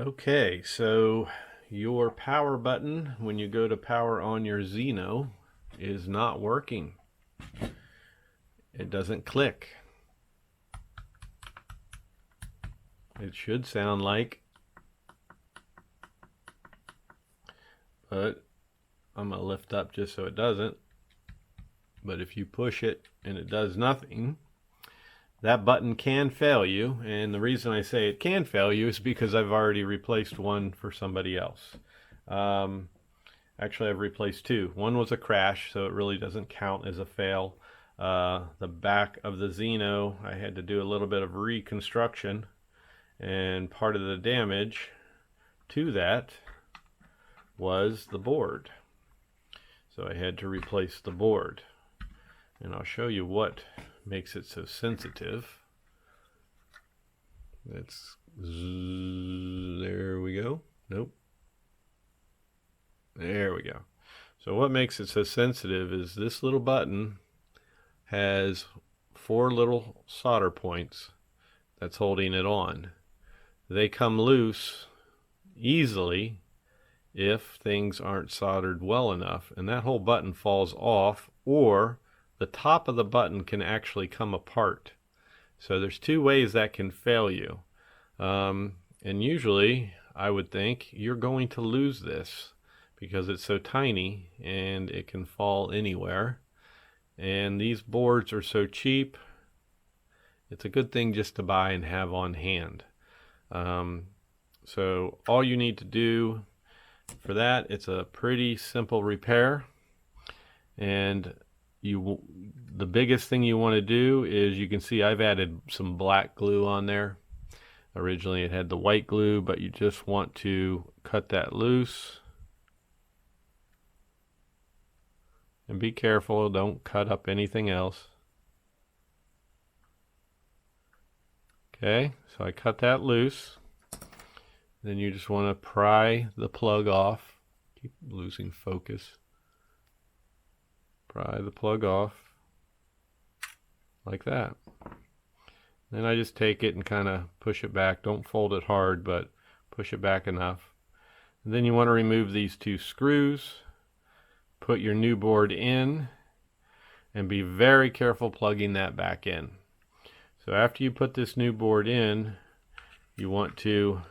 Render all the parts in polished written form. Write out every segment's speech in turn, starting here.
Okay, so your power button when you go to power on your Zino is not working. It doesn't click. It should sound like, but I'm going to lift up just so it doesn't. But if you push it and it does nothing, that button can fail you. And the reason I say it can fail you is because I've already replaced one for somebody else. Actually, I've replaced two. One was a crash, so it really doesn't count as a fail. The back of the Zino, I had to do a little bit of reconstruction, and part of the damage to that was the board. So I had to replace the board. And I'll show you what makes it so sensitive. There we go. Nope. There we go. So what makes it so sensitive is this little button has 4 little solder points that's holding it on. They come loose easily if things aren't soldered well enough, and that whole button falls off, or the top of the button can actually come apart. So there's 2 ways that can fail you. And usually I would think you're going to lose this because it's so tiny and it can fall anywhere. And these boards are so cheap, it's a good thing just to buy and have on hand. So all you need to do for that, it's a pretty simple repair. And the biggest thing you want to do is, you can see I've added some black glue on there. Originally it had the white glue, but you just want to cut that loose. And be careful, don't cut up anything else. Okay, so I cut that loose. Then you just want to pry the plug off. Keep losing focus. Pry the plug off like that. Then I just take it and kind of push it back. Don't fold it hard, but push it back enough. And then you want to remove these 2 screws. Put your new board in and be very careful plugging that back in. So after you put this new board in, you want to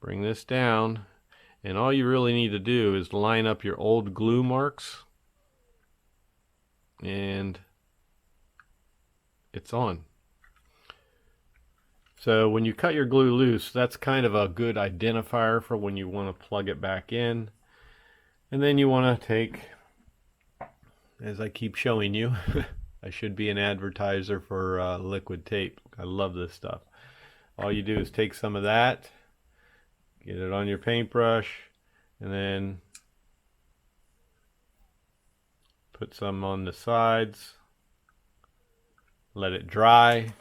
bring this down, and all you really need to do is line up your old glue marks, and it's on. So when you cut your glue loose, that's kind of a good identifier for when you want to plug it back in. And then you want to take, as I keep showing you, I should be an advertiser for liquid tape. I love this stuff. All you do is take some of that, get it on your paintbrush, and then put some on the sides, let it dry,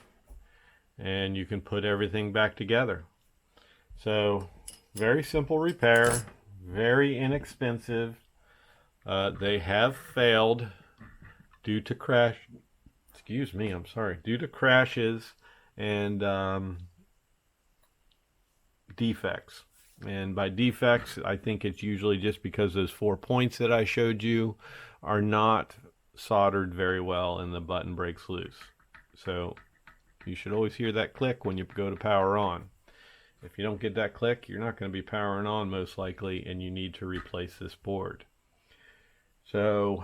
and you can put everything back together. So very simple repair, very inexpensive. They have failed due to due to crashes and defects. And by defects, I think it's usually just because those 4 points that I showed you are not soldered very well and the button breaks loose. So you should always hear that click when you go to power on. If you don't get that click, you're not going to be powering on most likely, and you need to replace this board. So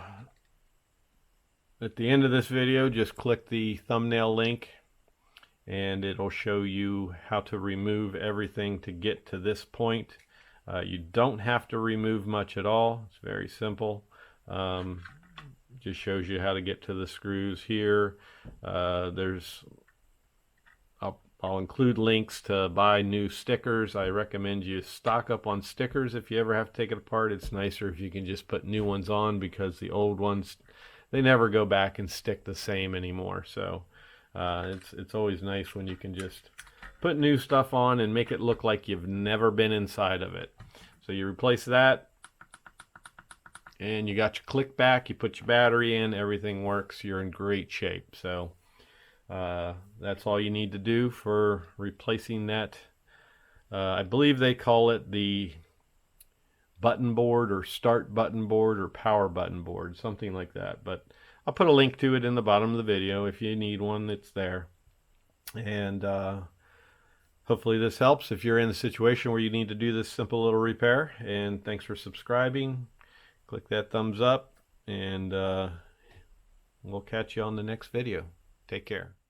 at the end of this video, just click the thumbnail link and it'll show you how to remove everything to get to this point. You don't have to remove much at all. It's very simple. Just shows you how to get to the screws here. I'll include links to buy new stickers. I recommend you stock up on stickers if you ever have to take it apart. It's nicer if you can just put new ones on, because the old ones, they never go back and stick the same anymore. So it's always nice when you can just put new stuff on and make it look like you've never been inside of it. So you replace that, and you got your click back, you put your battery in, everything works, you're in great shape. So that's all you need to do for replacing that I believe they call it the button board or start button board or power button board, something like that. But I'll put a link to it in the bottom of the video. If you need one, it's there. And hopefully this helps if you're in a situation where you need to do this simple little repair. And thanks for subscribing. Click that thumbs up, and we'll catch you on the next video. Take care.